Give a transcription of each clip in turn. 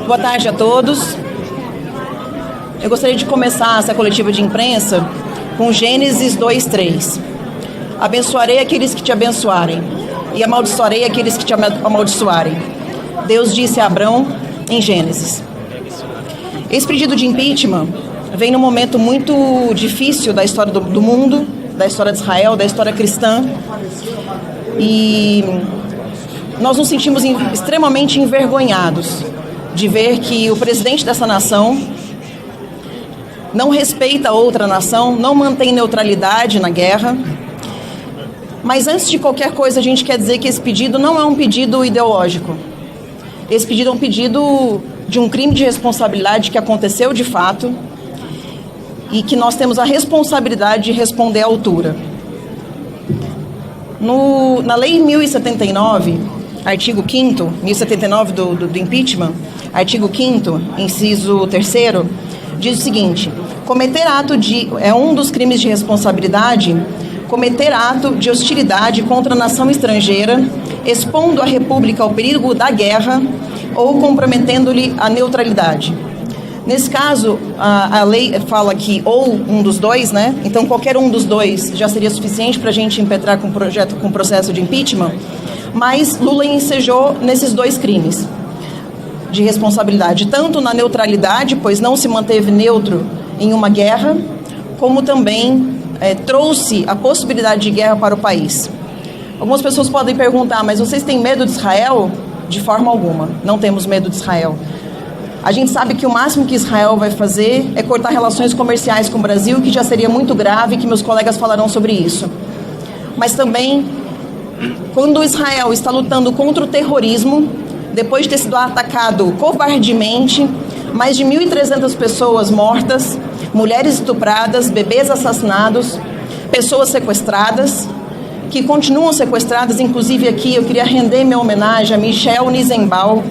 Boa tarde a todos. Eu gostaria de começar essa coletiva de imprensa com Gênesis 2:3. Abençoarei aqueles que te abençoarem e amaldiçoarei aqueles que te amaldiçoarem. Deus disse a Abrão em Gênesis. Esse pedido de impeachment vem num momento muito difícil da história do mundo, da história de Israel, da história cristã. E nós nos sentimos extremamente envergonhados de ver que o presidente dessa nação não respeita outra nação, não mantém neutralidade na guerra. Mas antes de qualquer coisa, a gente quer dizer que esse pedido não é um pedido ideológico. Esse pedido é um pedido de um crime de responsabilidade que aconteceu de fato e que nós temos a responsabilidade de responder à altura. Na Lei 1079, artigo 5º, 1079 do impeachment, artigo 5º, inciso 3º, diz o seguinte: é um dos crimes de responsabilidade cometer ato de hostilidade contra a nação estrangeira, expondo a República ao perigo da guerra ou comprometendo-lhe a neutralidade. Nesse caso, a lei fala que ou um dos dois, né? Então, qualquer um dos dois já seria suficiente para a gente impetrar com processo de impeachment, mas Lula ensejou nesses dois crimes de responsabilidade, tanto na neutralidade, pois não se manteve neutro em uma guerra, como também trouxe a possibilidade de guerra para o país. Algumas pessoas podem perguntar, mas vocês têm medo de Israel? De forma alguma, não temos medo de Israel. A gente sabe que o máximo que Israel vai fazer é cortar relações comerciais com o Brasil, que já seria muito grave, que meus colegas falarão sobre isso. Mas também, quando Israel está lutando contra o terrorismo, depois de ter sido atacado covardemente, mais de 1.300 pessoas mortas, mulheres estupradas, bebês assassinados, pessoas sequestradas, que continuam sequestradas. Inclusive aqui eu queria render minha homenagem a Michel Nizenbaum,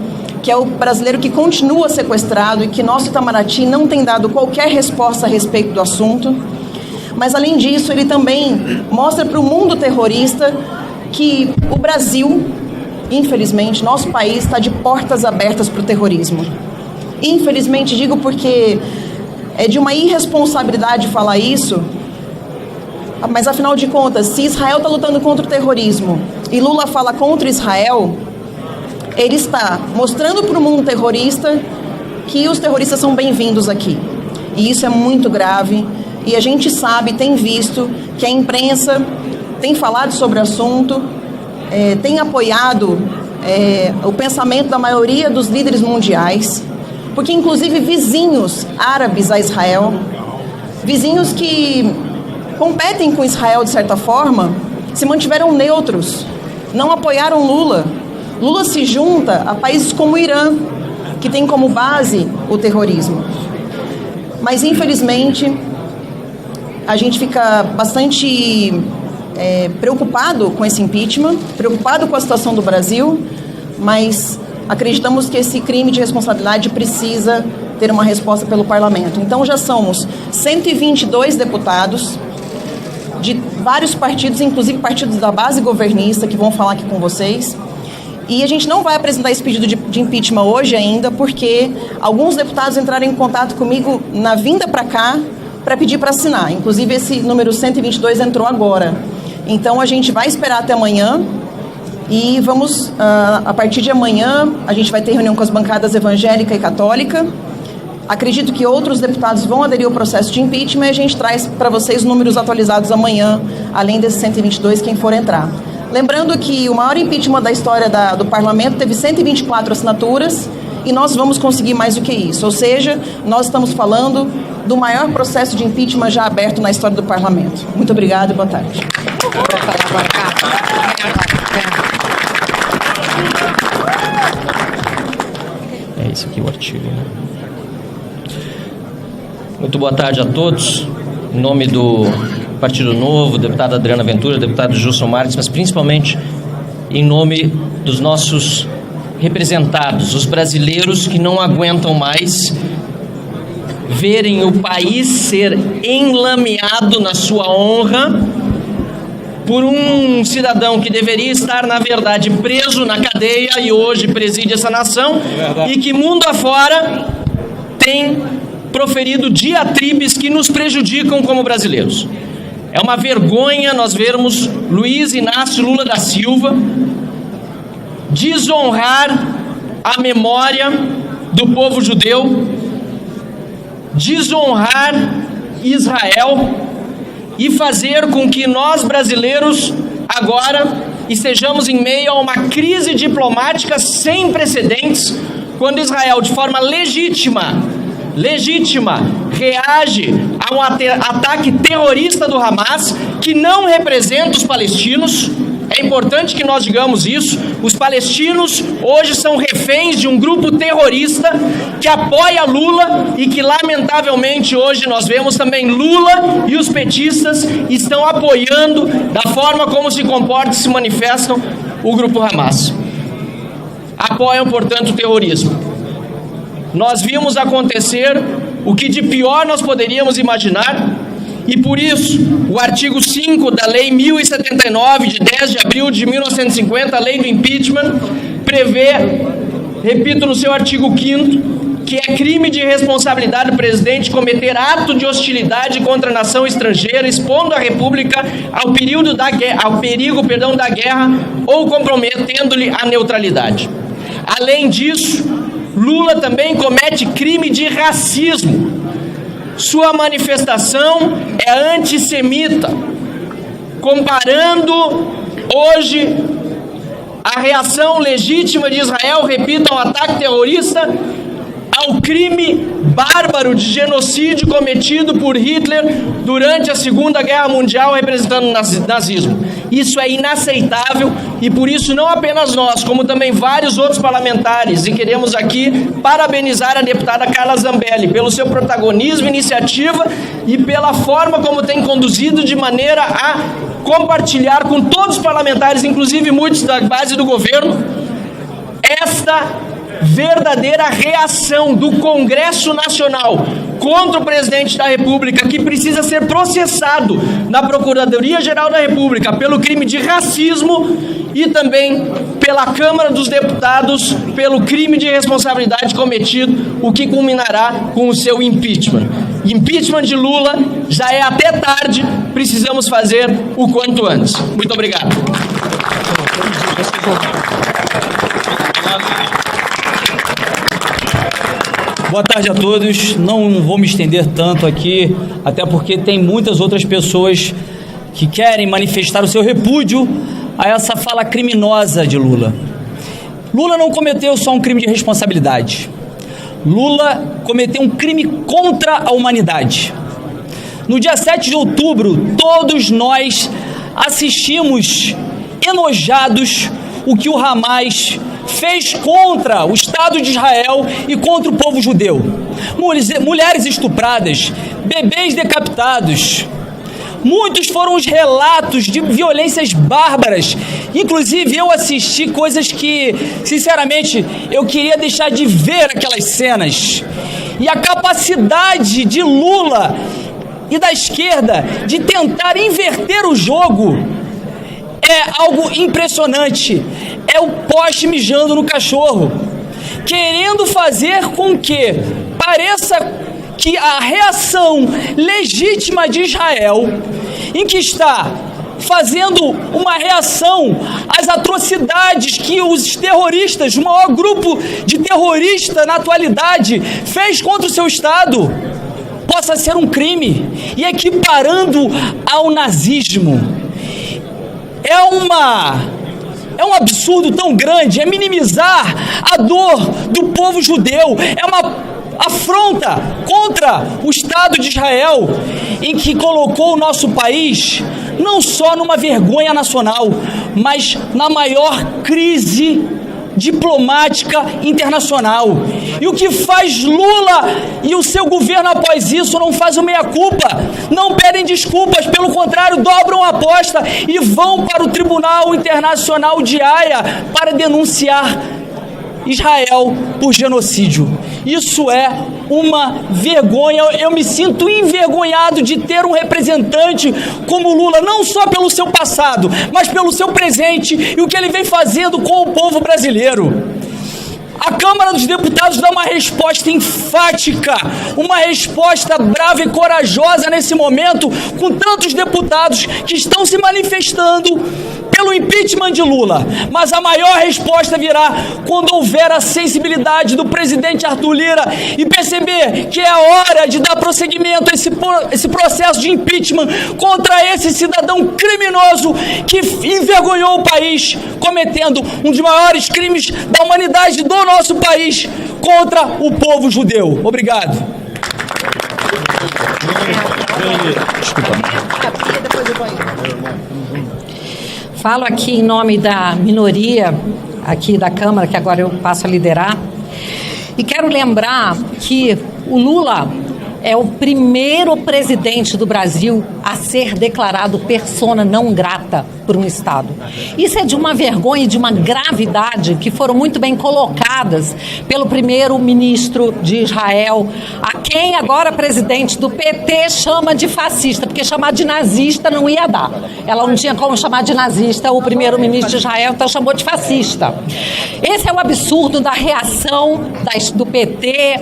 que é o brasileiro que continua sequestrado e que nosso Itamaraty não tem dado qualquer resposta a respeito do assunto. Mas além disso, ele também mostra para o mundo terrorista que o Brasil, infelizmente, nosso país está de portas abertas para o terrorismo. Infelizmente, digo porque é de uma irresponsabilidade falar isso, mas afinal de contas, se Israel está lutando contra o terrorismo e Lula fala contra Israel, ele está mostrando para o mundo terrorista que os terroristas são bem-vindos aqui. E isso é muito grave, e a gente sabe, tem visto, que a imprensa tem falado sobre o assunto, tem apoiado o pensamento da maioria dos líderes mundiais, porque inclusive vizinhos árabes a Israel, vizinhos que competem com Israel de certa forma, se mantiveram neutros, não apoiaram Lula. Lula se junta a países como o Irã, que tem como base o terrorismo. Mas infelizmente a gente fica bastante preocupado com esse impeachment, preocupado com a situação do Brasil, mas acreditamos que esse crime de responsabilidade precisa ter uma resposta pelo parlamento. Então já somos 122 deputados de vários partidos, inclusive partidos da base governista, que vão falar aqui com vocês. E a gente não vai apresentar esse pedido de impeachment hoje ainda, porque alguns deputados entraram em contato comigo na vinda para cá para pedir para assinar. Inclusive esse número 122 entrou agora. Então a gente vai esperar até amanhã e vamos, a partir de amanhã, a gente vai ter reunião com as bancadas evangélica e católica. Acredito que outros deputados vão aderir ao processo de impeachment e a gente traz para vocês números atualizados amanhã, além desses 122, quem for entrar. Lembrando que o maior impeachment da história do parlamento teve 124 assinaturas e nós vamos conseguir mais do que isso. Ou seja, nós estamos falando do maior processo de impeachment já aberto na história do parlamento. Muito obrigada e boa tarde. É isso aqui o artigo, né? Muito boa tarde a todos. Em nome do Partido Novo, deputada Adriana Ventura, deputado Gilson Marques, mas principalmente em nome dos nossos representados, os brasileiros que não aguentam mais verem o país ser enlameado na sua honra por um cidadão que deveria estar, na verdade, preso na cadeia e hoje preside essa nação, e que mundo afora tem proferido diatribes que nos prejudicam como brasileiros. É uma vergonha nós vermos Luiz Inácio Lula da Silva desonrar a memória do povo judeu, desonrar Israel e fazer com que nós brasileiros agora estejamos em meio a uma crise diplomática sem precedentes, quando Israel, de forma legítima, reage a um ataque terrorista do Hamas, que não representa os palestinos. É importante que nós digamos isso. Os palestinos hoje são reféns de um grupo terrorista que apoia Lula e que, lamentavelmente, hoje nós vemos também Lula e os petistas estão apoiando, da forma como se comportam e se manifestam, o grupo Hamas. Apoiam, portanto, o terrorismo. Nós vimos acontecer o que de pior nós poderíamos imaginar, e por isso o artigo 5 da Lei 1079, de 10 de abril de 1950, a Lei do Impeachment, prevê, repito no seu artigo 5º, que é crime de responsabilidade do presidente cometer ato de hostilidade contra a nação estrangeira, expondo a República ao perigo da guerra ou comprometendo-lhe a neutralidade. Além disso, Lula também comete crime de racismo. Sua manifestação é antissemita, comparando hoje a reação legítima de Israel, repito, ao ataque terrorista, ao crime bárbaro de genocídio cometido por Hitler durante a Segunda Guerra Mundial, representando o nazismo. Isso é inaceitável e por isso não apenas nós, como também vários outros parlamentares, e queremos aqui parabenizar a deputada Carla Zambelli pelo seu protagonismo, iniciativa e pela forma como tem conduzido de maneira a compartilhar com todos os parlamentares, inclusive muitos da base do governo, esta verdadeira reação do Congresso Nacional contra o presidente da República, que precisa ser processado na Procuradoria-Geral da República pelo crime de racismo e também pela Câmara dos Deputados pelo crime de responsabilidade cometido, o que culminará com o seu impeachment. Impeachment de Lula já é até tarde, precisamos fazer o quanto antes. Muito obrigado. Boa tarde a todos. Não vou me estender tanto aqui, até porque tem muitas outras pessoas que querem manifestar o seu repúdio a essa fala criminosa de Lula. Lula não cometeu só um crime de responsabilidade. Lula cometeu um crime contra a humanidade. No dia 7 de outubro, todos nós assistimos enojados o que o Hamas fez contra o Estado de Israel e contra o povo judeu. Mulheres estupradas, bebês decapitados. Muitos foram os relatos de violências bárbaras. Inclusive, eu assisti coisas que, sinceramente, eu queria deixar de ver aquelas cenas. E a capacidade de Lula e da esquerda de tentar inverter o jogo é algo impressionante. É o poste mijando no cachorro, querendo fazer com que pareça que a reação legítima de Israel, em que está fazendo uma reação às atrocidades que os terroristas, o maior grupo de terroristas na atualidade, fez contra o seu Estado, possa ser um crime, e equiparando ao nazismo. É um absurdo tão grande, é minimizar a dor do povo judeu, é uma afronta contra o Estado de Israel, em que colocou o nosso país não só numa vergonha nacional, mas na maior crise diplomática internacional. E o que faz Lula e o seu governo após isso? Não faz o meia-culpa, não pedem desculpas, pelo contrário, dobram a aposta e vão para o Tribunal Internacional de Haia para denunciar Israel por genocídio. Isso é uma vergonha. Eu me sinto envergonhado de ter um representante como Lula, não só pelo seu passado, mas pelo seu presente e o que ele vem fazendo com o povo brasileiro. A Câmara dos Deputados dá uma resposta enfática, uma resposta brava e corajosa nesse momento, com tantos deputados que estão se manifestando pelo impeachment de Lula. Mas a maior resposta virá quando houver a sensibilidade do presidente Arthur Lira e perceber que é a hora de dar prosseguimento a esse processo de impeachment contra esse cidadão criminoso que envergonhou o país, cometendo um dos maiores crimes da humanidade do nosso país contra o povo judeu. Obrigado. Falo aqui em nome da minoria aqui da Câmara, que agora eu passo a liderar, e quero lembrar que o Lula é o primeiro presidente do Brasil a ser declarado persona não grata por um Estado. Isso é de uma vergonha e de uma gravidade que foram muito bem colocadas pelo primeiro-ministro de Israel, a quem agora presidente do PT chama de fascista, porque chamar de nazista não ia dar. Ela não tinha como chamar de nazista o primeiro-ministro de Israel, então chamou de fascista. Esse é o absurdo da reação do PT,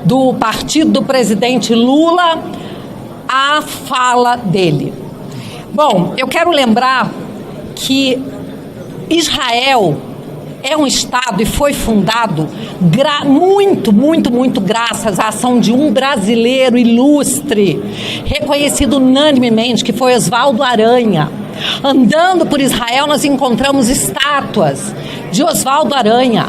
do partido do presidente Lula, à fala dele. Bom, eu quero lembrar que Israel é um Estado e foi fundado muito graças à ação de um brasileiro ilustre, reconhecido unanimemente, que foi Oswaldo Aranha. Andando por Israel, nós encontramos estátuas de Oswaldo Aranha.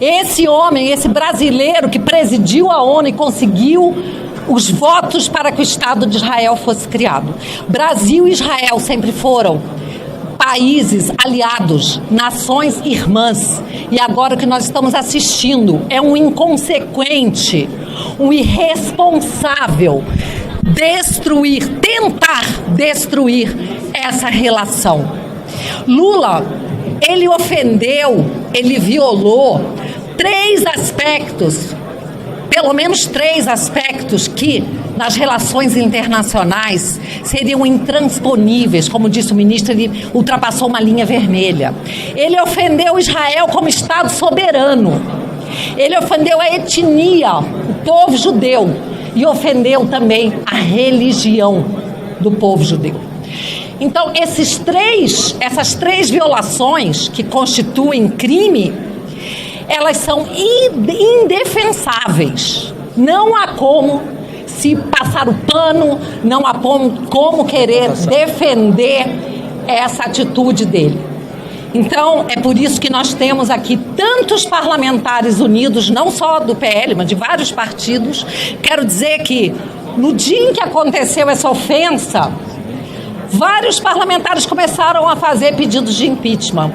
Esse homem, esse brasileiro que presidiu a ONU e conseguiu os votos para que o Estado de Israel fosse criado. Brasil e Israel sempre foram países aliados, nações irmãs. E agora o que nós estamos assistindo é um inconsequente, um irresponsável tentar destruir essa relação. Lula, ele ofendeu, ele violou pelo menos três aspectos que, nas relações internacionais, seriam intransponíveis. Como disse o ministro, ele ultrapassou uma linha vermelha. Ele ofendeu Israel como Estado soberano. Ele ofendeu a etnia, o povo judeu, e ofendeu também a religião do povo judeu. Então, essas três violações que constituem crime, elas são indefensáveis. Não há como se passar o pano, não há como querer defender essa atitude dele. Então, é por isso que nós temos aqui tantos parlamentares unidos, não só do PL, mas de vários partidos. Quero dizer que, no dia em que aconteceu essa ofensa, vários parlamentares começaram a fazer pedidos de impeachment.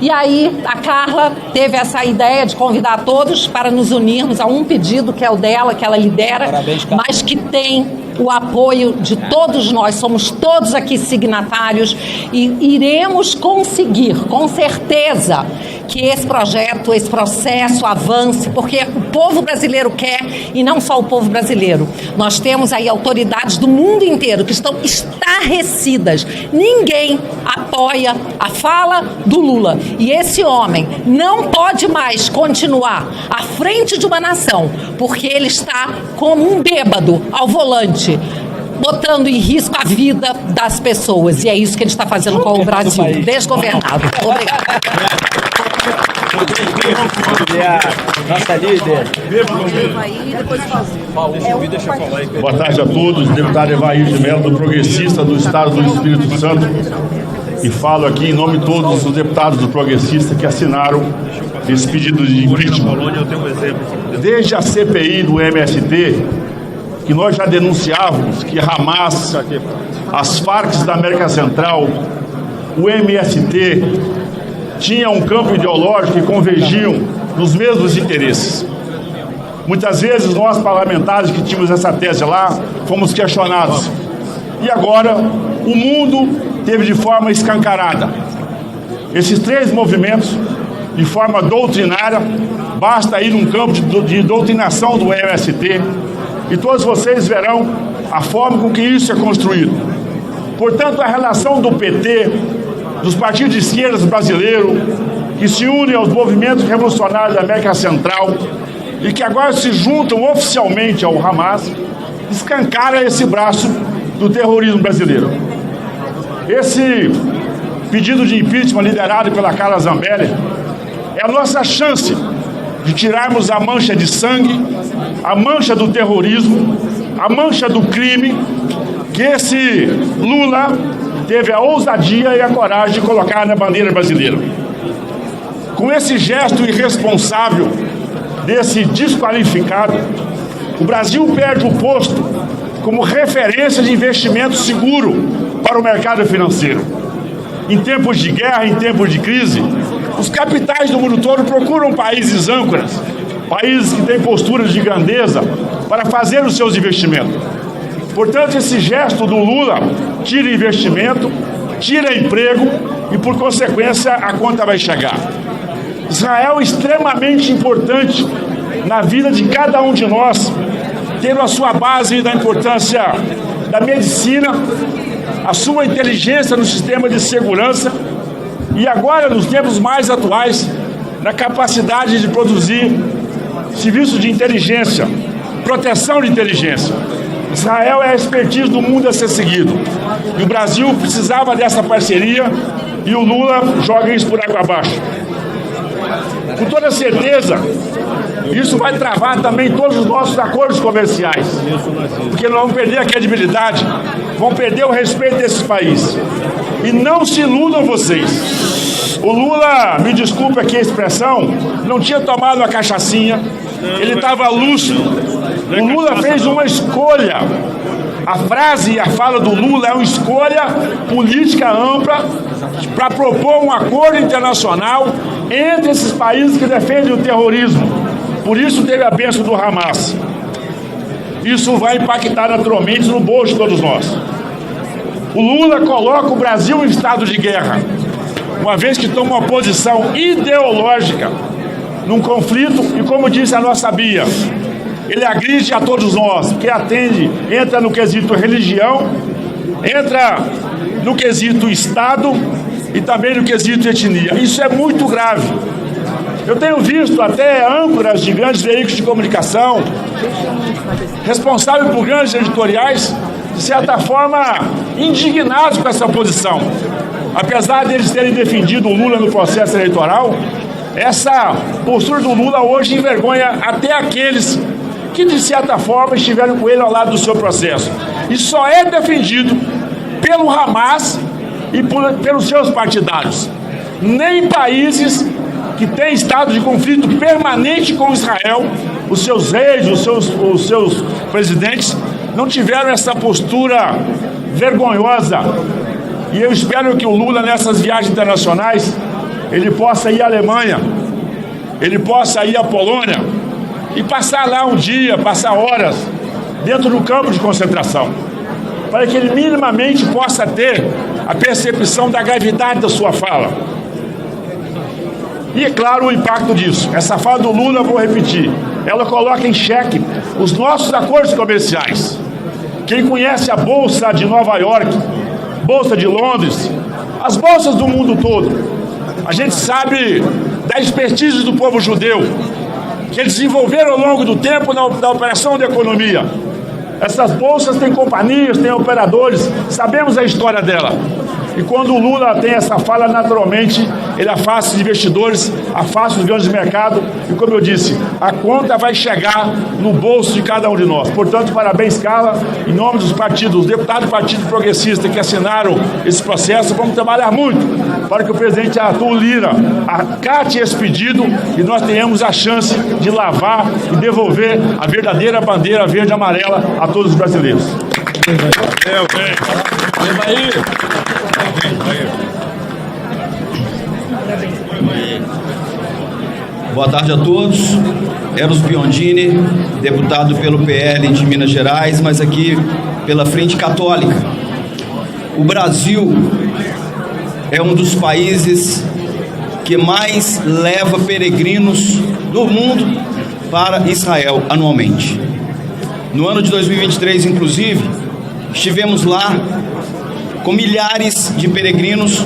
E aí a Carla teve essa ideia de convidar todos para nos unirmos a um pedido que é o dela, que ela lidera, parabéns, mas que tem o apoio de todos nós, somos todos aqui signatários e iremos conseguir, com certeza, que esse projeto, esse processo avance, porque o povo brasileiro quer, e não só o povo brasileiro. Nós temos aí autoridades do mundo inteiro que estão estarrecidas. Ninguém apoia a fala do Lula. E esse homem não pode mais continuar à frente de uma nação, porque ele está como um bêbado ao volante, botando em risco a vida das pessoas. E é isso que ele está fazendo com o Brasil, desgovernado. Obrigada. Nossa líder. Boa tarde a todos. Deputado Evair de Mello, do Progressista do Estado do Espírito Santo. E falo aqui em nome de todos os deputados do Progressista que assinaram esse pedido de impeachment. Desde a CPI do MST, que nós já denunciávamos que Hamas, as Farc da América Central, o MST, tinha um campo ideológico e convergiam nos mesmos interesses. Muitas vezes nós, parlamentares que tínhamos essa tese lá, fomos questionados. E agora o mundo teve de forma escancarada esses três movimentos de forma doutrinária, basta ir num campo de doutrinação do MST, e todos vocês verão a forma com que isso é construído. Portanto, a relação do PT, dos partidos de esquerda brasileiros, que se unem aos movimentos revolucionários da América Central e que agora se juntam oficialmente ao Hamas, escancara esse braço do terrorismo brasileiro. Esse pedido de impeachment liderado pela Carla Zambelli é a nossa chance de tirarmos a mancha de sangue, a mancha do terrorismo, a mancha do crime que esse Lula teve a ousadia e a coragem de colocar na bandeira brasileira. Com esse gesto irresponsável desse desqualificado, o Brasil perde o posto como referência de investimento seguro para o mercado financeiro. Em tempos de guerra, em tempos de crise, os capitais do mundo todo procuram países âncoras, países que têm posturas de grandeza para fazer os seus investimentos. Portanto, esse gesto do Lula tira investimento, tira emprego e, por consequência, a conta vai chegar. Israel é extremamente importante na vida de cada um de nós, tendo a sua base da importância da medicina, a sua inteligência no sistema de segurança e agora, nos tempos mais atuais, na capacidade de produzir serviços de inteligência, proteção de inteligência. Israel é a expertise do mundo a ser seguido. E o Brasil precisava dessa parceria e o Lula joga isso por água abaixo. Com toda certeza, isso vai travar também todos os nossos acordos comerciais, porque nós vamos perder a credibilidade, vamos perder o respeito desse país. E não se iludam vocês. O Lula, me desculpe aqui a expressão, não tinha tomado uma cachaçinha, ele estava lúcido. O Lula fez uma escolha. A frase e a fala do Lula é uma escolha política ampla para propor um acordo internacional entre esses países que defendem o terrorismo. Por isso teve a bênção do Hamas. Isso vai impactar naturalmente no bolso de todos nós. O Lula coloca o Brasil em estado de guerra, uma vez que toma uma posição ideológica num conflito e, como disse a nossa Bia, ele agride a todos nós, que entra no quesito religião, entra no quesito Estado e também no quesito etnia. Isso é muito grave. Eu tenho visto até âncoras de grandes veículos de comunicação, responsáveis por grandes editoriais, de certa forma, indignados com essa posição. Apesar deles terem defendido o Lula no processo eleitoral, essa postura do Lula hoje envergonha até aqueles que, de certa forma, estiveram com ele ao lado do seu processo. E só é defendido pelo Hamas e pelos seus partidários. Nem países que têm estado de conflito permanente com Israel, os seus reis, os seus presidentes, não tiveram essa postura vergonhosa. E eu espero que o Lula, nessas viagens internacionais, ele possa ir à Alemanha, ele possa ir à Polônia e passar lá um dia, passar horas dentro do campo de concentração, para que ele minimamente possa ter a percepção da gravidade da sua fala. E, é claro, o impacto disso. Essa fala do Lula, vou repetir, ela coloca em xeque os nossos acordos comerciais. Quem conhece a Bolsa de Nova York, Bolsa de Londres, as bolsas do mundo todo, a gente sabe da expertise do povo judeu, que eles desenvolveram ao longo do tempo na operação da economia. Essas bolsas têm companhias, têm operadores, sabemos a história dela. E quando o Lula tem essa fala, naturalmente, ele afasta os investidores, afasta os grandes mercados. E, como eu disse, a conta vai chegar no bolso de cada um de nós. Portanto, parabéns, Carla. Em nome dos partidos, os deputados do Partido Progressista que assinaram esse processo, vamos trabalhar muito para que o presidente Arthur Lira acate esse pedido e nós tenhamos a chance de lavar e devolver a verdadeira bandeira verde e amarela a todos os brasileiros. Boa tarde a todos. Eros Biondini, deputado pelo PL de Minas Gerais, mas aqui pela Frente Católica. O Brasil é um dos países que que mais leva peregrinos do mundo para Israel anualmente. No ano de 2023, inclusive, estivemos lá com milhares de peregrinos,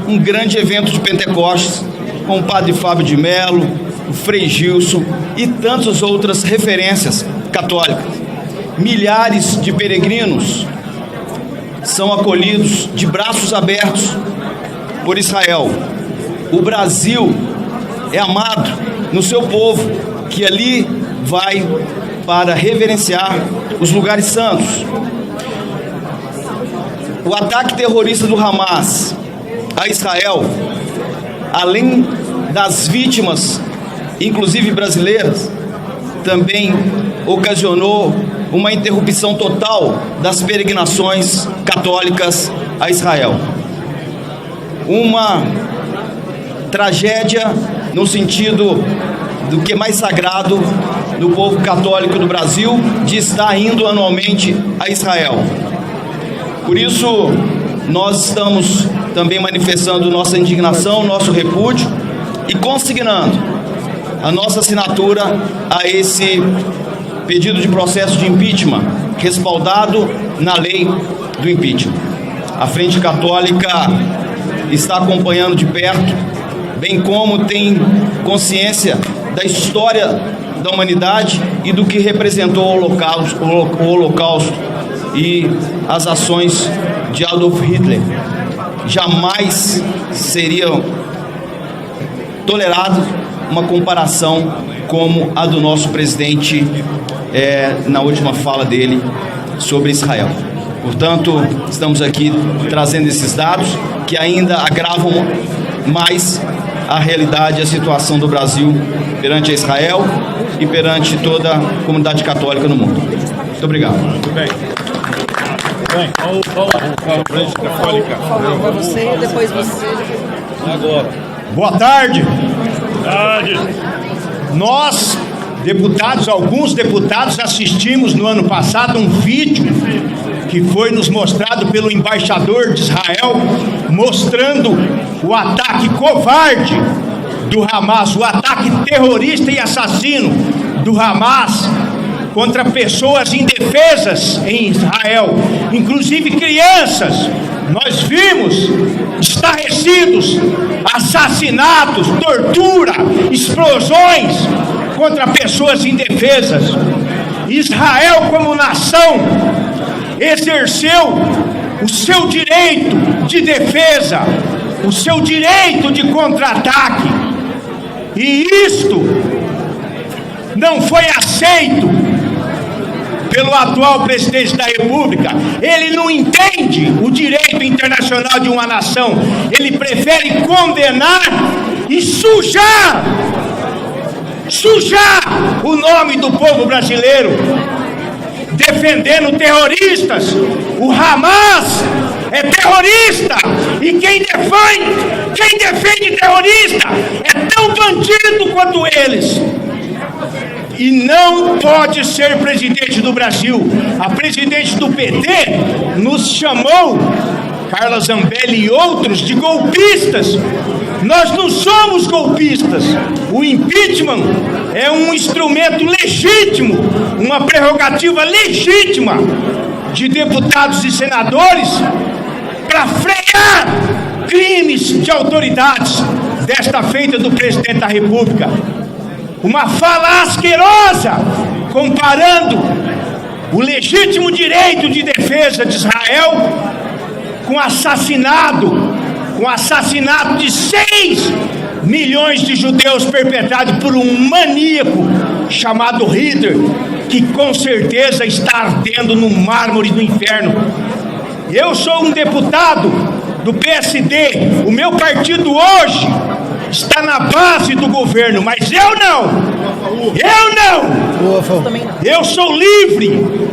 um grande evento de Pentecostes, com o padre Fábio de Mello, o Frei Gilson e tantas outras referências católicas. Milhares de peregrinos são acolhidos de braços abertos por Israel. O Brasil é amado no seu povo, que ali vai para reverenciar os lugares santos. O ataque terrorista do Hamas a Israel, além das vítimas, inclusive brasileiras, também ocasionou uma interrupção total das peregrinações católicas a Israel. Uma tragédia no sentido do que é mais sagrado do povo católico do Brasil, de estar indo anualmente a Israel. Por isso, nós estamos também manifestando nossa indignação, nosso repúdio e consignando a nossa assinatura a esse pedido de processo de impeachment, respaldado na lei do impeachment. A Frente Católica está acompanhando de perto, bem como tem consciência da história da humanidade e do que representou o Holocausto e as ações de Adolf Hitler. Jamais seria tolerado uma comparação como a do nosso presidente na última fala dele sobre Israel. Portanto, estamos aqui trazendo esses dados que ainda agravam mais a realidade e a situação do Brasil perante Israel e perante toda a comunidade católica no mundo. Muito obrigado. Muito bem. Você, depois você. Agora. Boa tarde. Nós, deputados, alguns deputados, assistimos no ano passado um vídeo que foi nos mostrado pelo embaixador de Israel, mostrando o ataque covarde do Hamas, o ataque terrorista e assassino do Hamas contra pessoas indefesas em Israel, inclusive crianças. Nós vimos estarrecidos, assassinatos, tortura, explosões contra pessoas indefesas. Israel, como nação, exerceu o seu direito de defesa, o seu direito de contra-ataque, e isto não foi aceito pelo atual presidente da República. Ele não entende o direito internacional de uma nação, ele prefere condenar e sujar o nome do povo brasileiro, defendendo terroristas. O Hamas é terrorista, e quem defende terrorista é tão bandido quanto eles. E não pode ser presidente do Brasil. A presidente do PT nos chamou, Carla Zambelli e outros, de golpistas. Nós não somos golpistas. O impeachment é um instrumento legítimo, uma prerrogativa legítima de deputados e senadores para frear crimes de autoridades, desta feita do presidente da República. Uma fala asquerosa, comparando o legítimo direito de defesa de Israel com o assassinato de 6 milhões de judeus perpetrado por um maníaco chamado Hitler, que com certeza está ardendo no mármore do inferno. Eu sou um deputado do PSD, o meu partido hoje está na base do governo, mas eu não. Eu sou livre.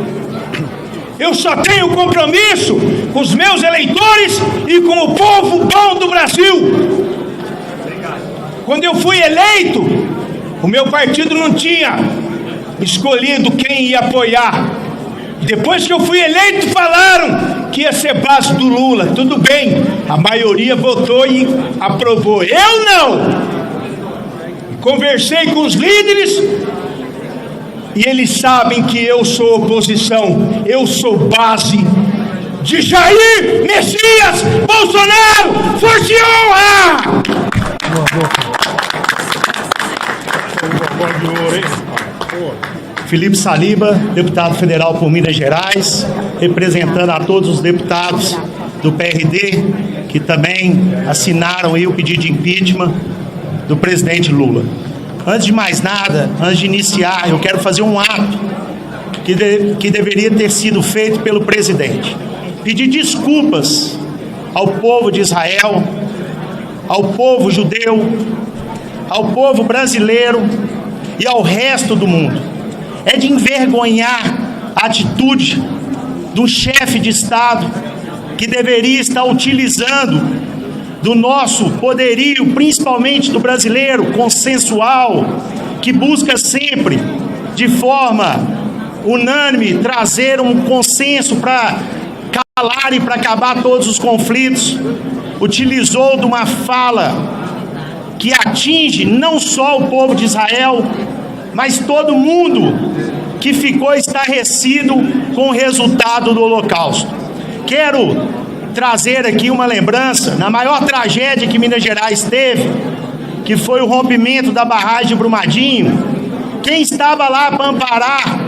Eu só tenho compromisso com os meus eleitores e com o povo bom do Brasil. Quando eu fui eleito, o meu partido não tinha escolhido quem ia apoiar. Depois que eu fui eleito, falaram que ia ser base do Lula. Tudo bem, a maioria votou e aprovou. Eu não! Conversei com os líderes e eles sabem que eu sou oposição. Eu sou base de Jair Messias Bolsonaro. Força e honra! Felipe Saliba, deputado federal por Minas Gerais, representando a todos os deputados do PRD que também assinaram aí o pedido de impeachment do presidente Lula. Antes de mais nada, antes de iniciar, eu quero fazer um ato que deveria ter sido feito pelo presidente. Pedir desculpas ao povo de Israel, ao povo judeu, ao povo brasileiro e ao resto do mundo. É de envergonhar a atitude do chefe de Estado que deveria estar utilizando do nosso poderio, principalmente do brasileiro consensual, que busca sempre, de forma unânime, trazer um consenso para calar e para acabar todos os conflitos. Utilizou de uma fala que atinge não só o povo de Israel, mas todo mundo que ficou estarrecido com o resultado do Holocausto. Quero trazer aqui uma lembrança na maior tragédia que Minas Gerais teve, que foi o rompimento da barragem de Brumadinho. Quem estava lá para amparar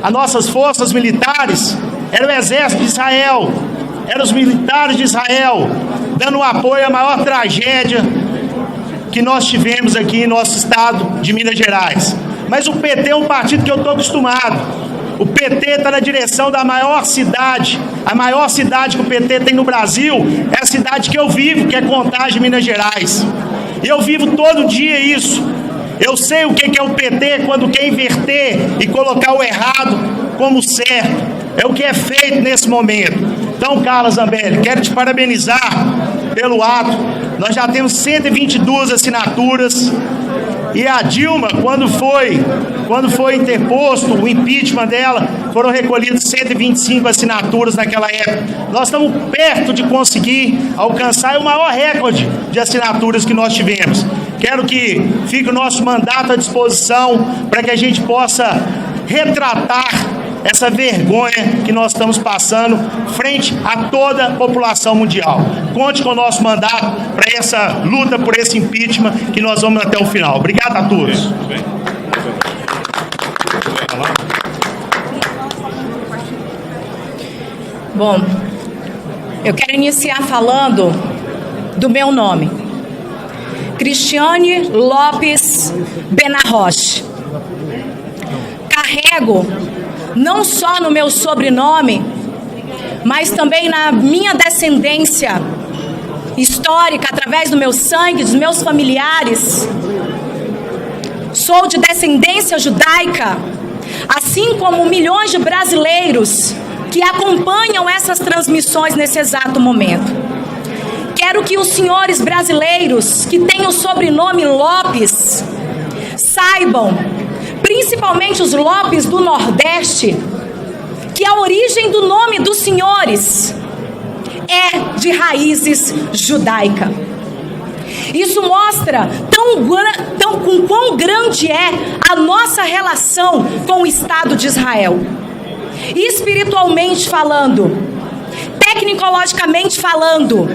as nossas forças militares era o exército de Israel, eram os militares de Israel, dando apoio à maior tragédia que nós tivemos aqui em nosso estado de Minas Gerais. Mas o PT é um partido que eu estou acostumado. O PT está na direção da maior cidade. A maior cidade que o PT tem no Brasil é a cidade que eu vivo, que é Contagem, Minas Gerais. E eu vivo todo dia isso. Eu sei o que é o PT quando quer inverter e colocar o errado como certo. É o que é feito nesse momento. Então, Carla Zambelli, quero te parabenizar pelo ato. Nós já temos 122 assinaturas. E a Dilma, quando foi interposto o impeachment dela, foram recolhidas 125 assinaturas naquela época. Nós estamos perto de conseguir alcançar o maior recorde de assinaturas que nós tivemos. Quero que fique o nosso mandato à disposição para que a gente possa retratar essa vergonha que nós estamos passando frente a toda a população mundial. Conte com o nosso mandato para essa luta por esse impeachment que nós vamos até o final. Obrigado a todos. Bom, eu quero iniciar falando do meu nome. Cristiane Lopes Benarroche. Carrego não só no meu sobrenome, mas também na minha descendência histórica, através do meu sangue, dos meus familiares. Sou de descendência judaica, assim como milhões de brasileiros que acompanham essas transmissões nesse exato momento. Quero que os senhores brasileiros que têm o sobrenome Lopes saibam, principalmente os Lopes do Nordeste, que a origem do nome dos senhores é de raízes judaica. Isso mostra com quão grande é a nossa relação com o Estado de Israel. Espiritualmente falando, tecnologicamente falando,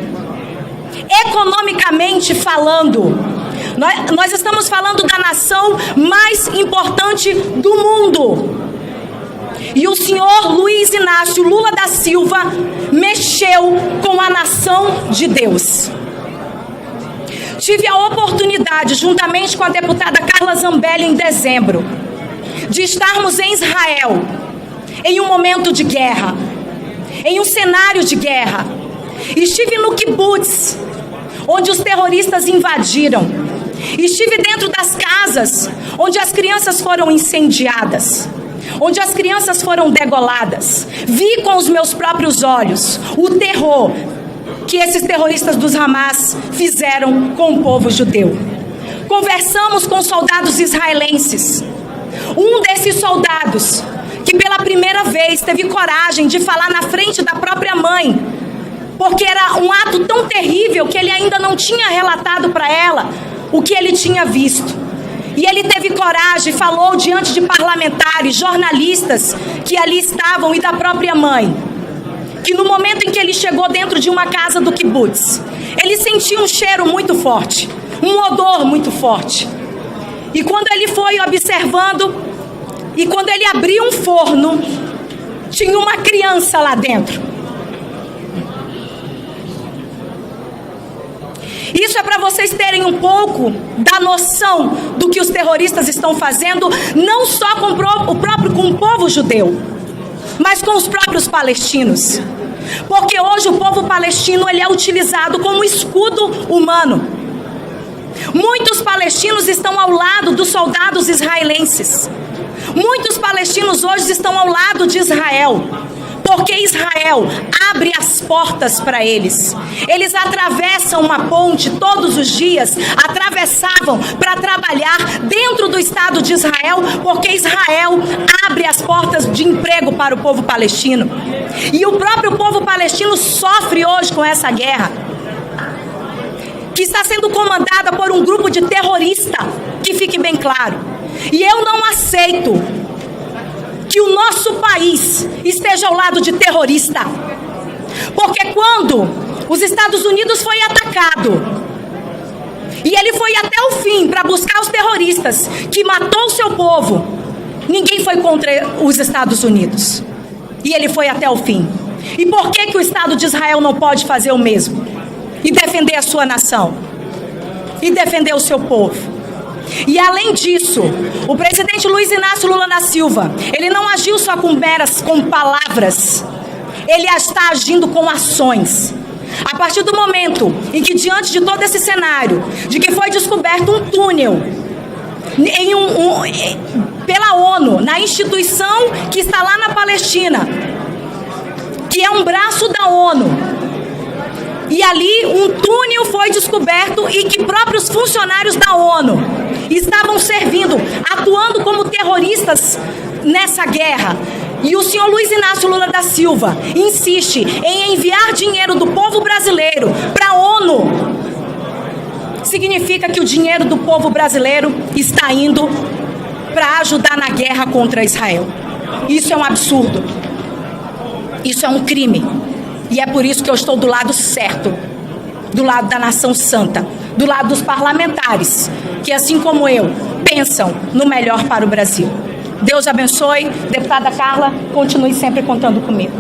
economicamente falando, nós estamos falando da nação mais importante do mundo. E o senhor Luiz Inácio Lula da Silva mexeu com a nação de Deus. Tive a oportunidade, juntamente com a deputada Carla Zambelli, em dezembro, de estarmos em Israel, em um momento de guerra, em um cenário de guerra. Estive no kibbutz, onde os terroristas invadiram. Estive dentro das casas, onde as crianças foram incendiadas, onde as crianças foram degoladas. Vi com os meus próprios olhos o terror que esses terroristas dos Hamas fizeram com o povo judeu. Conversamos com soldados israelenses. Um desses soldados que pela primeira vez teve coragem de falar na frente da própria mãe, porque era um ato tão terrível que ele ainda não tinha relatado para ela o que ele tinha visto. E ele teve coragem, falou diante de parlamentares, jornalistas que ali estavam e da própria mãe, que no momento em que ele chegou dentro de uma casa do kibbutz, ele sentiu um cheiro muito forte, um odor muito forte. E quando ele foi observando, e quando ele abriu um forno, tinha uma criança lá dentro. Isso é para vocês terem um pouco da noção do que os terroristas estão fazendo, não só com o povo judeu, mas com os próprios palestinos. Porque hoje o povo palestino ele é utilizado como escudo humano. Muitos palestinos estão ao lado dos soldados israelenses. Muitos palestinos hoje estão ao lado de Israel, porque Israel abre as portas para eles. Eles atravessam uma ponte todos os dias, atravessavam para trabalhar dentro do Estado de Israel, porque Israel abre as portas de emprego para o povo palestino. E o próprio povo palestino sofre hoje com essa guerra, que está sendo comandada por um grupo de terroristas, que fique bem claro. E eu não aceito que o nosso país esteja ao lado de terrorista, porque quando os Estados Unidos foi atacado, e ele foi até o fim para buscar os terroristas, que matou o seu povo, ninguém foi contra os Estados Unidos, e ele foi até o fim. E por que o Estado de Israel não pode fazer o mesmo? E defender a sua nação, e defender o seu povo? E além disso, o presidente Luiz Inácio Lula da Silva, ele não agiu só com palavras, ele está agindo com ações. A partir do momento em que, diante de todo esse cenário, de que foi descoberto um túnel pela ONU, na instituição que está lá na Palestina, que é um braço da ONU, e ali um túnel foi descoberto e que próprios funcionários da ONU estavam servindo, atuando como terroristas nessa guerra. E o senhor Luiz Inácio Lula da Silva insiste em enviar dinheiro do povo brasileiro para a ONU. Significa que o dinheiro do povo brasileiro está indo para ajudar na guerra contra Israel. Isso é um absurdo. Isso é um crime. E é por isso que eu estou do lado certo, do lado da nação santa, do lado dos parlamentares, que assim como eu, pensam no melhor para o Brasil. Deus abençoe. Deputada Carla, continue sempre contando comigo.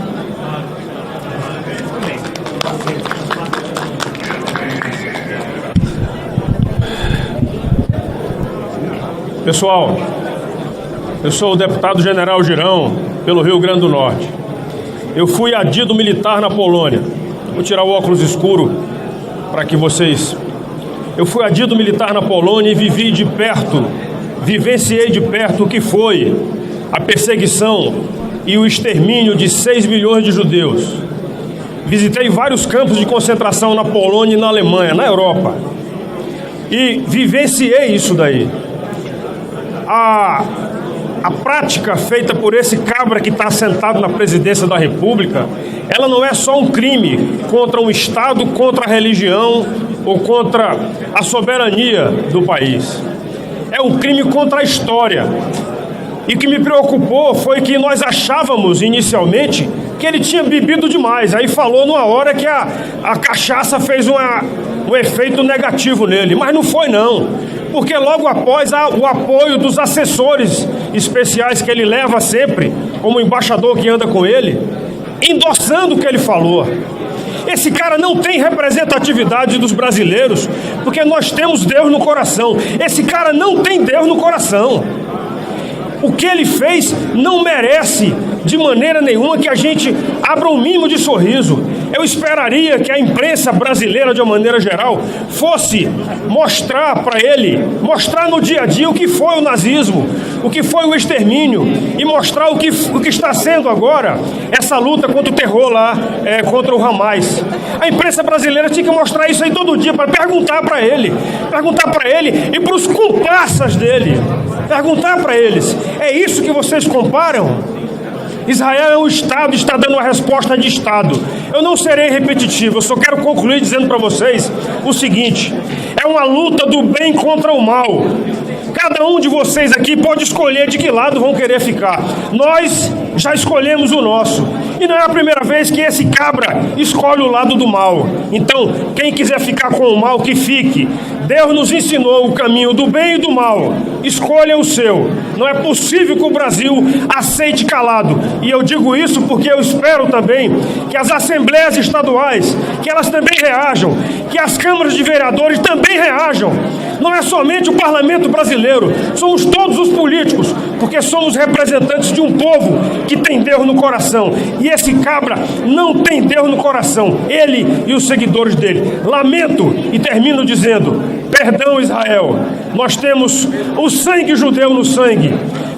Pessoal, eu sou o deputado General Girão, pelo Rio Grande do Norte. Eu fui adido militar na Polônia. Vou tirar o óculos escuro para que vocês... Eu fui adido militar na Polônia e vivenciei de perto o que foi a perseguição e o extermínio de 6 milhões de judeus. Visitei vários campos de concentração na Polônia e na Alemanha, na Europa. E vivenciei isso daí. A prática feita por esse cabra que está sentado na presidência da República, ela não é só um crime contra um Estado, contra a religião ou contra a soberania do país. É um crime contra a história. E o que me preocupou foi que nós achávamos inicialmente que ele tinha bebido demais. Aí falou numa hora que a cachaça fez um efeito negativo nele, mas não foi não. Porque logo após o apoio dos assessores especiais que ele leva sempre, como embaixador que anda com ele, endossando o que ele falou. Esse cara não tem representatividade dos brasileiros, porque nós temos Deus no coração. Esse cara não tem Deus no coração. O que ele fez não merece de maneira nenhuma que a gente abra um mínimo de sorriso. Eu esperaria que a imprensa brasileira, de uma maneira geral, fosse mostrar para ele, mostrar no dia a dia o que foi o nazismo, o que foi o extermínio, e mostrar o que está sendo agora essa luta contra o terror lá, contra o Hamas. A imprensa brasileira tinha que mostrar isso aí todo dia, para perguntar para ele e para os comparsas dele, perguntar para eles: é isso que vocês comparam? Israel é um Estado, está dando uma resposta de Estado. Eu não serei repetitivo, eu só quero concluir dizendo para vocês o seguinte: é uma luta do bem contra o mal. Cada um de vocês aqui pode escolher de que lado vão querer ficar. Nós já escolhemos o nosso. E não é a primeira vez que esse cabra escolhe o lado do mal. Então, quem quiser ficar com o mal, que fique. Deus nos ensinou o caminho do bem e do mal. Escolha o seu. Não é possível que o Brasil aceite calado. E eu digo isso porque eu espero também que as assembleias estaduais, que elas também reajam, que as câmaras de vereadores também reajam. Não é somente o parlamento brasileiro, somos todos os políticos, porque somos representantes de um povo que tem Deus no coração. E esse cabra não tem Deus no coração, ele e os seguidores dele. Lamento e termino dizendo: perdão, Israel, nós temos o sangue judeu no sangue.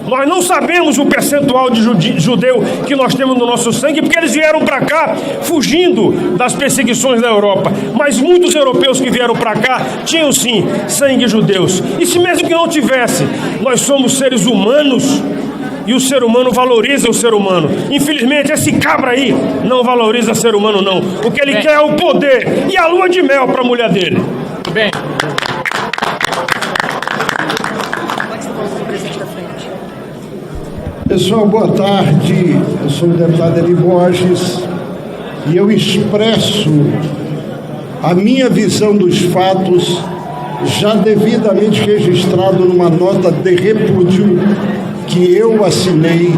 Nós não sabemos o percentual de judeu que nós temos no nosso sangue, porque eles vieram para cá fugindo das perseguições da Europa. Mas muitos europeus que vieram para cá tinham sim sangue judeus. E se mesmo que não tivesse, nós somos seres humanos e o ser humano valoriza o ser humano. Infelizmente, esse cabra aí não valoriza o ser humano, não. O que ele quer é o poder e a lua de mel para a mulher dele. Bem. Pessoal, boa tarde. Eu sou o deputado Eli Borges e eu expresso a minha visão dos fatos, já devidamente registrado numa nota de repúdio que eu assinei,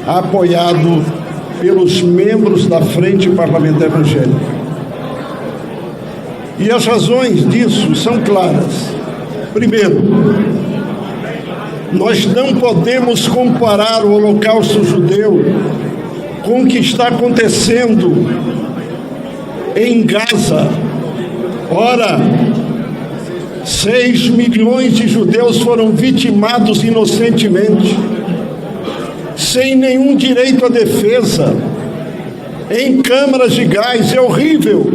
apoiado pelos membros da Frente Parlamentar Evangélica. E as razões disso são claras. Primeiro, nós não podemos comparar o Holocausto Judeu com o que está acontecendo em Gaza. Ora, 6 milhões de judeus foram vitimados inocentemente, sem nenhum direito à defesa, em câmaras de gás. É horrível.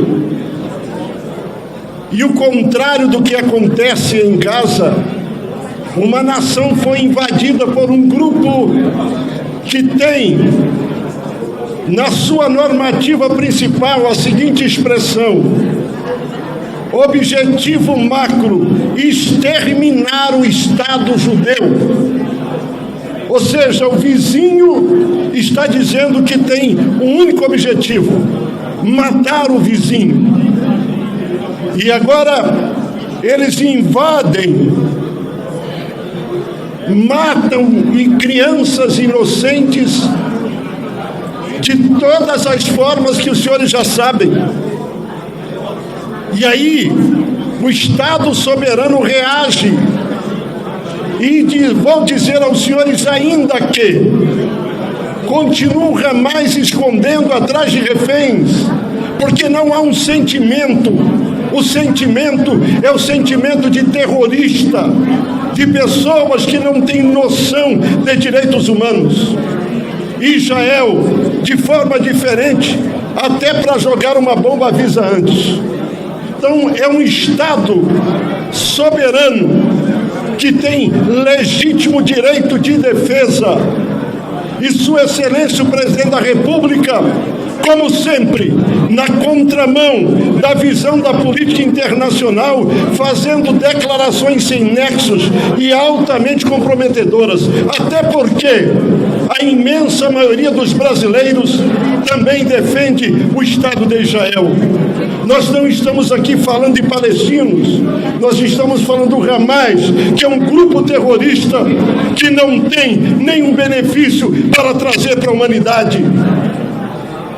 E o contrário do que acontece em Gaza, uma nação foi invadida por um grupo que tem na sua normativa principal a seguinte expressão: objetivo macro, exterminar o Estado judeu. Ou seja, o vizinho está dizendo que tem um único objetivo: matar o vizinho. E agora eles invadem, matam crianças inocentes de todas as formas que os senhores já sabem. E aí o Estado soberano reage e vou dizer aos senhores ainda que continuam jamais escondendo atrás de reféns, porque não há um sentimento. O sentimento é o sentimento de terrorista, de pessoas que não têm noção de direitos humanos. Israel, de forma diferente, até para jogar uma bomba avisa antes. Então, é um Estado soberano que tem legítimo direito de defesa. E Sua Excelência, o Presidente da República, como sempre, na contramão da visão da política internacional, fazendo declarações sem nexos e altamente comprometedoras, até porque a imensa maioria dos brasileiros também defende o Estado de Israel. Nós não estamos aqui falando de palestinos, nós estamos falando do Hamas, que é um grupo terrorista que não tem nenhum benefício para trazer para a humanidade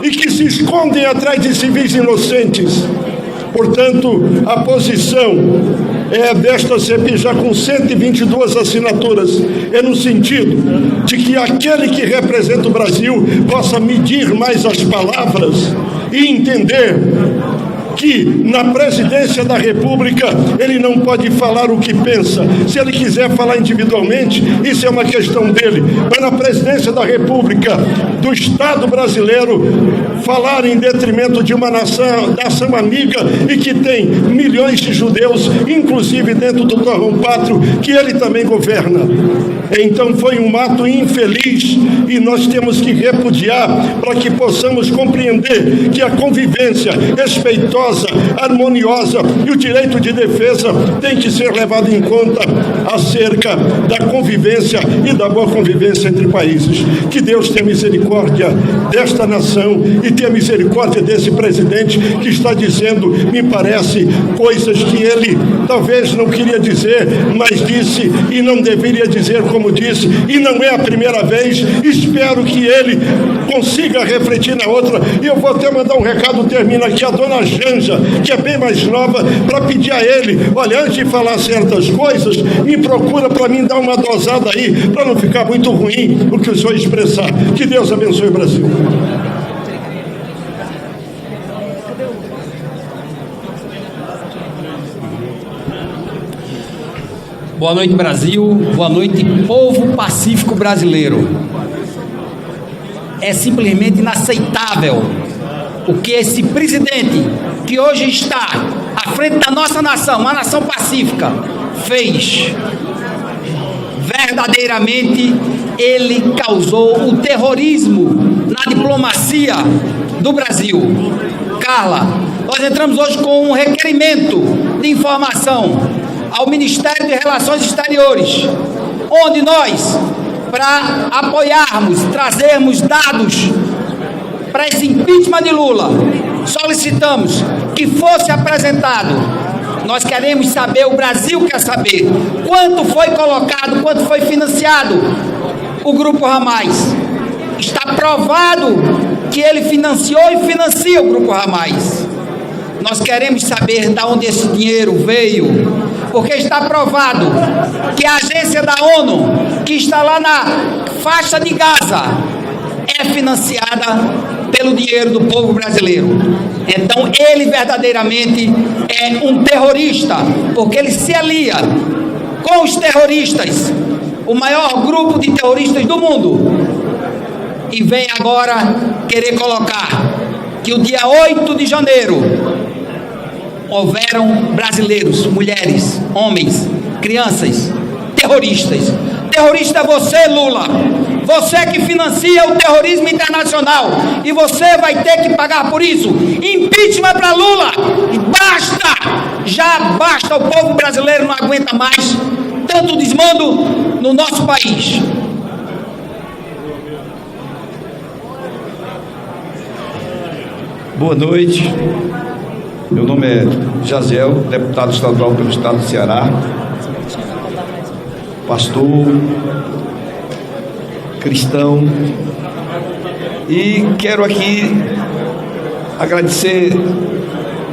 e que se escondem atrás de civis inocentes. Portanto, a posição é desta CPI, já com 122 assinaturas, é no sentido de que aquele que representa o Brasil possa medir mais as palavras e entender que na presidência da República ele não pode falar o que pensa. Se ele quiser falar individualmente, isso é uma questão dele. Mas na presidência da República, do Estado brasileiro, falar em detrimento de uma nação amiga e que tem milhões de judeus, inclusive dentro do torrão pátrio, que ele também governa. Então foi um ato infeliz e nós temos que repudiar para que possamos compreender que a convivência respeitosa, harmoniosa e o direito de defesa tem que ser levado em conta acerca da convivência e da boa convivência entre países. Que Deus tenha misericórdia desta nação e tenha misericórdia desse presidente que está dizendo, me parece, coisas que ele talvez não queria dizer, mas disse e não deveria dizer como disse, e não é a primeira vez. Espero que ele consiga refletir na outra. E eu vou até mandar um recado, termina aqui, a dona Janja, que é bem mais nova, para pedir a ele, olha, antes de falar certas coisas, me procura para mim dar uma dosada aí, para não ficar muito ruim o que o senhor expressar. Que Deus abençoe o Brasil. Boa noite, Brasil. Boa noite, povo pacífico brasileiro. É simplesmente inaceitável o que esse presidente, que hoje está à frente da nossa nação, uma nação pacífica, fez. Verdadeiramente, ele causou o terrorismo na diplomacia do Brasil. Carla, nós entramos hoje com um requerimento de informação ao Ministério de Relações Exteriores, onde nós, para apoiarmos, trazermos dados para esse impeachment de Lula, solicitamos que fosse apresentado. Nós queremos saber, o Brasil quer saber, quanto foi colocado, quanto foi financiado o Grupo Hamas. Está provado que ele financiou e financia o Grupo Hamas. Nós queremos saber de onde esse dinheiro veio, porque está provado que a agência da ONU, que está lá na faixa de Gaza, é financiada pelo dinheiro do povo brasileiro. Então ele verdadeiramente é um terrorista, porque ele se alia com os terroristas, o maior grupo de terroristas do mundo, e vem agora querer colocar que o dia 8 de janeiro houveram brasileiros, mulheres, homens, crianças, terroristas. Terrorista é você, Lula. Você que financia o terrorismo internacional. E você vai ter que pagar por isso. Impeachment para Lula. Basta! Já basta. O povo brasileiro não aguenta mais tanto desmando no nosso país. Boa noite. Meu nome é Jaziel, deputado estadual pelo estado do Ceará, pastor, cristão, e quero aqui agradecer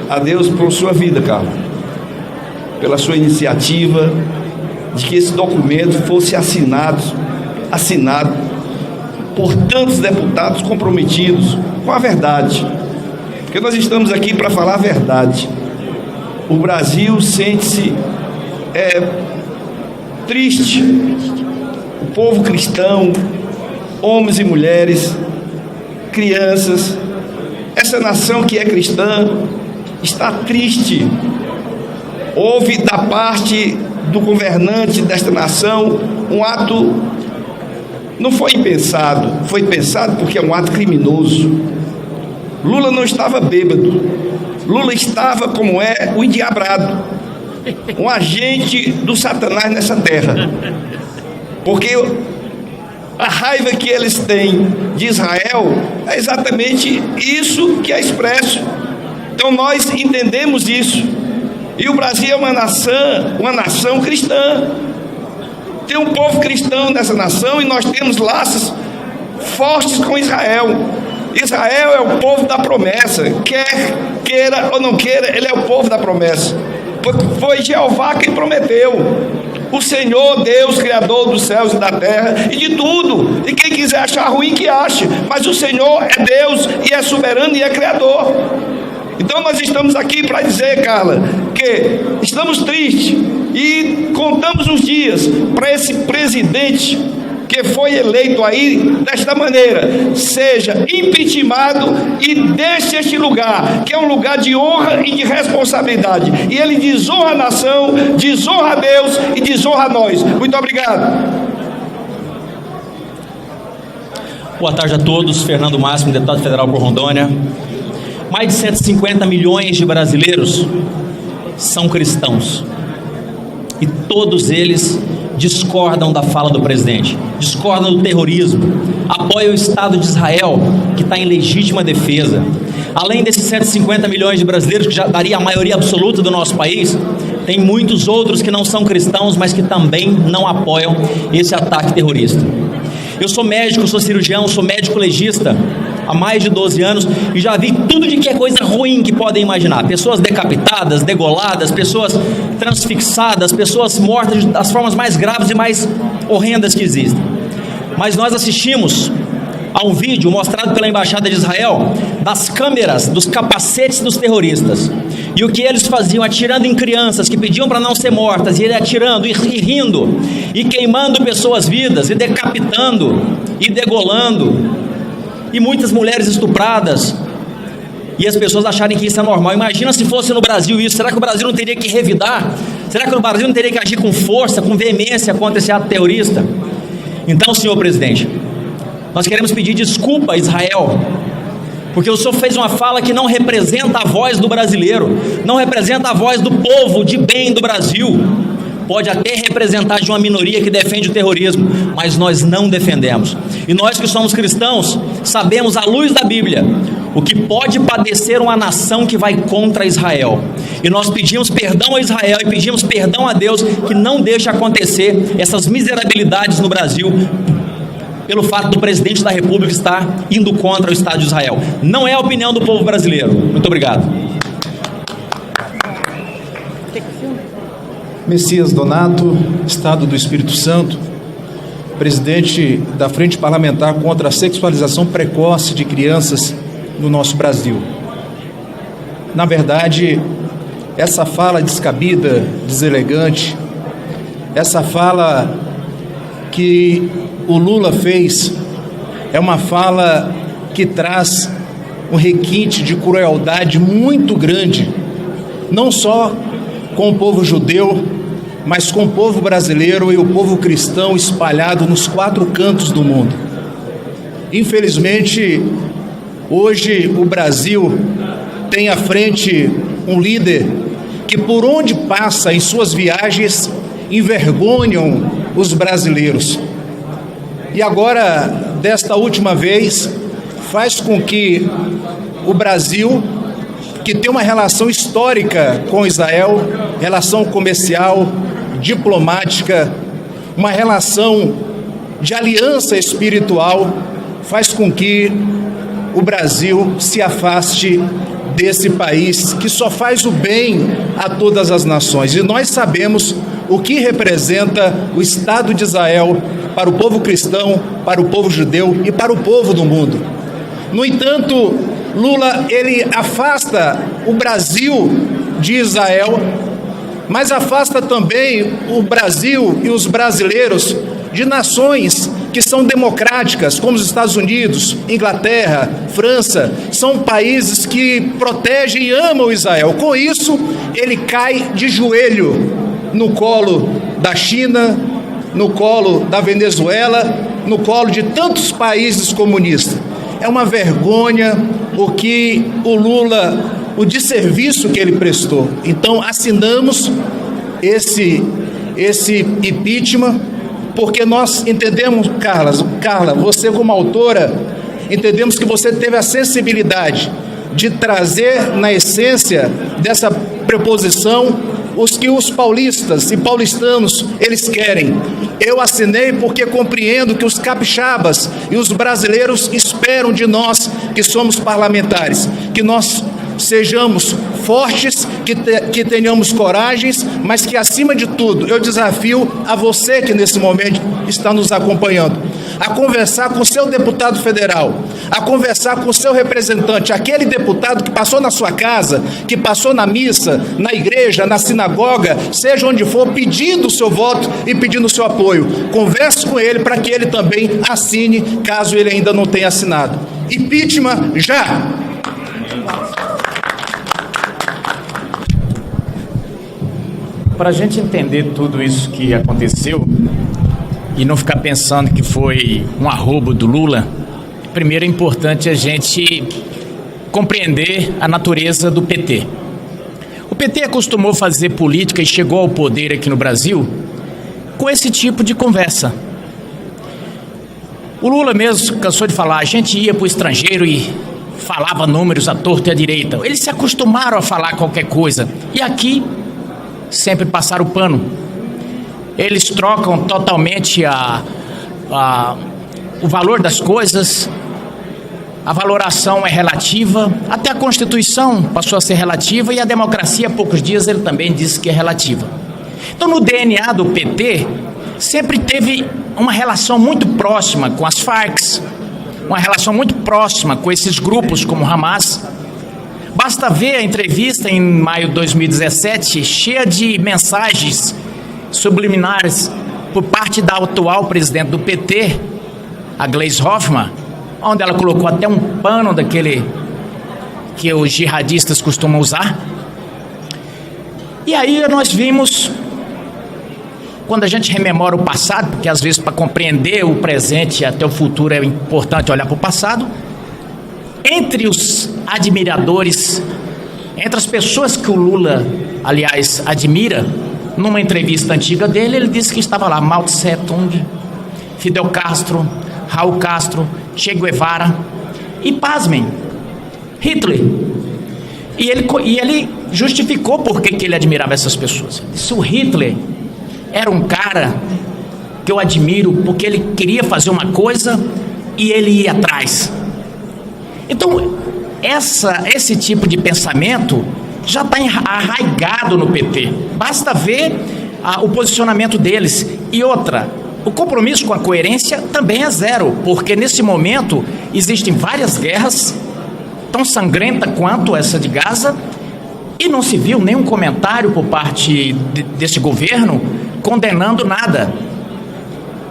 a Deus por sua vida, Carlos, pela sua iniciativa de que esse documento fosse assinado por tantos deputados comprometidos com a verdade. Porque nós estamos aqui para falar a verdade. O Brasil sente-se triste. O povo cristão, homens e mulheres, crianças, essa nação que é cristã está triste. Houve da parte do governante desta nação um ato, não foi impensado, foi pensado porque é um ato criminoso. Lula não estava bêbado, Lula estava como é o endiabrado, um agente do Satanás nessa terra, porque a raiva que eles têm de Israel é exatamente isso que é expresso. Então nós entendemos isso, e o Brasil é uma nação cristã, tem um povo cristão nessa nação, e nós temos laços fortes com Israel. Israel é o povo da promessa, quer queira ou não queira, ele é o povo da promessa. Foi Jeová quem prometeu, o Senhor Deus, Criador dos céus e da terra e de tudo. E quem quiser achar ruim que ache, mas o Senhor é Deus e é soberano e é Criador. Então nós estamos aqui para dizer, Carla, que estamos tristes e contamos os dias para esse presidente que foi eleito aí desta maneira, seja impeachmentado e deixe este lugar, que é um lugar de honra e de responsabilidade. E ele desonra a nação, desonra a Deus e desonra a nós. Muito obrigado. Boa tarde a todos. Fernando Máximo, deputado federal por Rondônia. Mais de 150 milhões de brasileiros são cristãos. E todos eles discordam da fala do presidente, discordam do terrorismo, apoiam o Estado de Israel, que está em legítima defesa. Além desses 150 milhões de brasileiros, que já daria a maioria absoluta do nosso país, tem muitos outros que não são cristãos, mas que também não apoiam esse ataque terrorista. Eu sou médico, sou cirurgião, sou médico legista há mais de 12 anos e já vi tudo de que é coisa ruim que podem imaginar. Pessoas decapitadas, degoladas, pessoas transfixadas, pessoas mortas das formas mais graves e mais horrendas que existem. Mas nós assistimos a um vídeo mostrado pela Embaixada de Israel das câmeras, dos capacetes dos terroristas. E o que eles faziam, atirando em crianças que pediam para não ser mortas, e ele atirando e rindo, e queimando pessoas vivas, e decapitando, e degolando, e muitas mulheres estupradas, e as pessoas acharem que isso é normal. Imagina se fosse no Brasil isso. Será que o Brasil não teria que revidar? Será que o Brasil não teria que agir com força, com veemência contra esse ato terrorista? Então, senhor presidente, nós queremos pedir desculpa a Israel, porque o senhor fez uma fala que não representa a voz do brasileiro, não representa a voz do povo de bem do Brasil. Pode até representar de uma minoria que defende o terrorismo, mas nós não defendemos. E nós que somos cristãos, sabemos à luz da Bíblia o que pode padecer uma nação que vai contra Israel. E nós pedimos perdão a Israel e pedimos perdão a Deus que não deixe acontecer essas miserabilidades no Brasil, pelo fato do presidente da República estar indo contra o Estado de Israel. Não é a opinião do povo brasileiro. Muito obrigado. Messias Donato, Estado do Espírito Santo, presidente da Frente Parlamentar contra a Sexualização Precoce de Crianças no nosso Brasil. Na verdade, essa fala descabida, deselegante, essa fala que o Lula fez, é uma fala que traz um requinte de crueldade muito grande, não só com o povo judeu, mas com o povo brasileiro e o povo cristão espalhado nos 4 cantos do mundo. Infelizmente, hoje o Brasil tem à frente um líder que, por onde passa em suas viagens, envergonham os brasileiros. E agora, desta última vez, faz com que o Brasil, que tem uma relação histórica com Israel, relação comercial, diplomática, uma relação de aliança espiritual, faz com que o Brasil se afaste desse país que só faz o bem a todas as nações. E nós sabemos o que representa o Estado de Israel para o povo cristão, para o povo judeu e para o povo do mundo. No entanto, Lula, ele afasta o Brasil de Israel, mas afasta também o Brasil e os brasileiros de nações que são democráticas, como os Estados Unidos, Inglaterra, França, são países que protegem e amam Israel. Com isso, ele cai de joelho no colo da China, no colo da Venezuela, no colo de tantos países comunistas. É uma vergonha o que o Lula, o desserviço que ele prestou. Então, assinamos esse impeachment, porque nós entendemos, Carla, você como autora, entendemos que você teve a sensibilidade de trazer na essência dessa preposição os que os paulistas e paulistanos eles querem. Eu assinei porque compreendo que os capixabas e os brasileiros esperam de nós que somos parlamentares, que nós sejamos fortes, que tenhamos coragens, mas que acima de tudo eu desafio a você que nesse momento está nos acompanhando, a conversar com o seu deputado federal, a conversar com o seu representante, aquele deputado que passou na sua casa, que passou na missa, na igreja, na sinagoga, seja onde for, pedindo o seu voto e pedindo o seu apoio. Converse com ele para que ele também assine, caso ele ainda não tenha assinado. Impeachment já! Para a gente entender tudo isso que aconteceu e não ficar pensando que foi um arrobo do Lula, primeiro é importante a gente compreender a natureza do PT. O PT acostumou fazer política e chegou ao poder aqui no Brasil com esse tipo de conversa. O Lula mesmo cansou de falar, a gente ia para o estrangeiro e falava números à torta e à direita. Eles se acostumaram a falar qualquer coisa. E aqui sempre passaram o pano. Eles trocam totalmente o valor das coisas, a valoração é relativa, até a Constituição passou a ser relativa e a democracia, há poucos dias, ele também disse que é relativa. Então, no DNA do PT, sempre teve uma relação muito próxima com as Farc, uma relação muito próxima com esses grupos como o Hamas. Basta ver a entrevista em maio de 2017, cheia de mensagens subliminares por parte da atual presidente do PT, a Gleisi Hoffmann, onde ela colocou até um pano daquele que os jihadistas costumam usar. E aí nós vimos, quando a gente rememora o passado, porque às vezes para compreender o presente e até o futuro é importante olhar para o passado, entre os admiradores, entre as pessoas que o Lula, aliás, admira, numa entrevista antiga dele, ele disse que estava lá Mao Tse Tung, Fidel Castro, Raul Castro, Che Guevara e, pasmem, Hitler. E ele justificou por que ele admirava essas pessoas. Ele disse, o Hitler era um cara que eu admiro porque ele queria fazer uma coisa e ele ia atrás. Então, esse tipo de pensamento já está arraigado no PT. Basta ver o posicionamento deles. E outra, o compromisso com a coerência também é zero, porque nesse momento existem várias guerras, tão sangrenta quanto essa de Gaza, e não se viu nenhum comentário por parte desse governo condenando nada.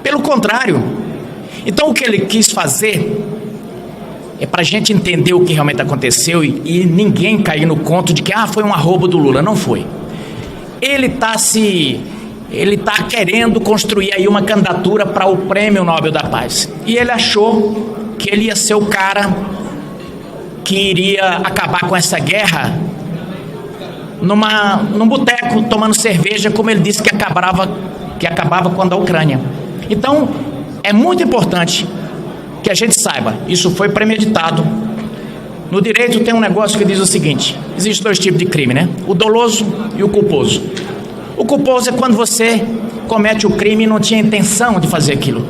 Pelo contrário. Então, o que ele quis fazer é para a gente entender o que realmente aconteceu e ninguém cair no conto de que foi um arrobo do Lula. Não foi. Ele está querendo construir aí uma candidatura para o Prêmio Nobel da Paz. E ele achou que ele ia ser o cara que iria acabar com essa guerra num boteco, tomando cerveja, como ele disse que acabava quando a Ucrânia. Então, é muito importante que a gente saiba, isso foi premeditado. No direito tem um negócio que diz o seguinte, existem dois tipos de crime, né? O doloso e o culposo. O culposo é quando você comete o crime e não tinha intenção de fazer aquilo.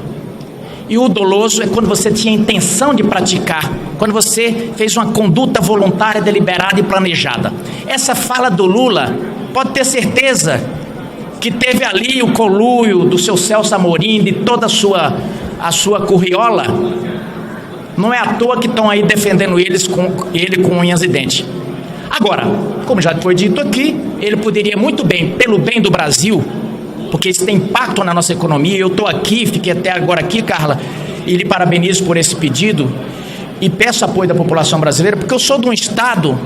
E o doloso é quando você tinha intenção de praticar, quando você fez uma conduta voluntária, deliberada e planejada. Essa fala do Lula, pode ter certeza que teve ali o conluio do seu Celso Amorim, de toda a sua curriola. Não é à toa que estão aí defendendo ele com unhas e dentes. Agora, como já foi dito aqui, ele poderia muito bem, pelo bem do Brasil, porque isso tem impacto na nossa economia. Eu estou aqui, fiquei até agora aqui, Carla, e lhe parabenizo por esse pedido e peço apoio da população brasileira, porque eu sou de um estado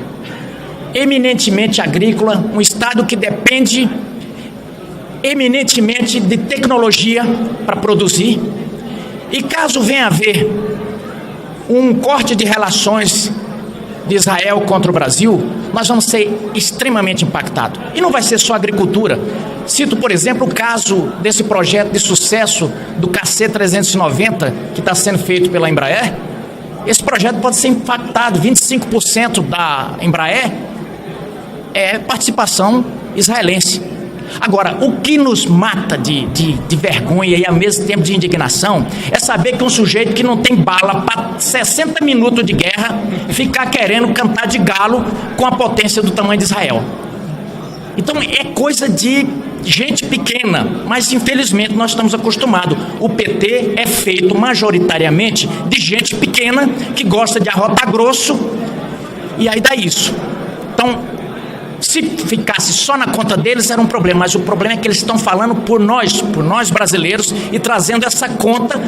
eminentemente agrícola, um estado que depende eminentemente de tecnologia para produzir. E caso venha a haver um corte de relações de Israel contra o Brasil, nós vamos ser extremamente impactados. E não vai ser só agricultura. Cito, por exemplo, o caso desse projeto de sucesso do KC-390, que está sendo feito pela Embraer. Esse projeto pode ser impactado, 25% da Embraer é participação israelense. Agora, o que nos mata de vergonha e ao mesmo tempo de indignação é saber que um sujeito que não tem bala para 60 minutos de guerra ficar querendo cantar de galo com a potência do tamanho de Israel. Então é coisa de gente pequena, mas infelizmente nós estamos acostumados. O PT é feito majoritariamente de gente pequena que gosta de arrotar grosso e aí dá isso. Então, se ficasse só na conta deles era um problema, mas o problema é que eles estão falando por nós brasileiros e trazendo essa conta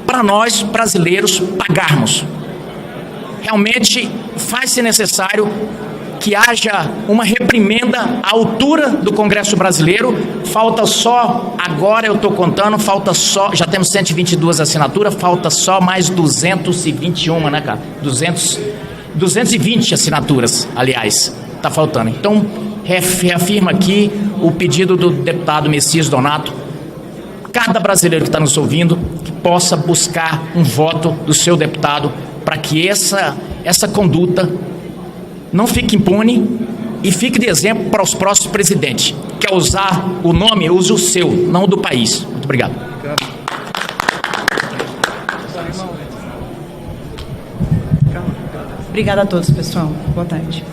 para nós brasileiros pagarmos. Realmente faz-se necessário que haja uma reprimenda à altura do Congresso brasileiro. Falta só, agora eu estou contando, já temos 122 assinaturas, falta só mais 221, né, cara? 220 assinaturas, aliás, está faltando. Então, reafirma aqui o pedido do deputado Messias Donato, cada brasileiro que está nos ouvindo, que possa buscar um voto do seu deputado para que essa conduta não fique impune e fique de exemplo para os próximos presidentes. Quer usar o nome, use o seu, não o do país. Muito obrigado. Obrigada a todos, pessoal. Boa tarde.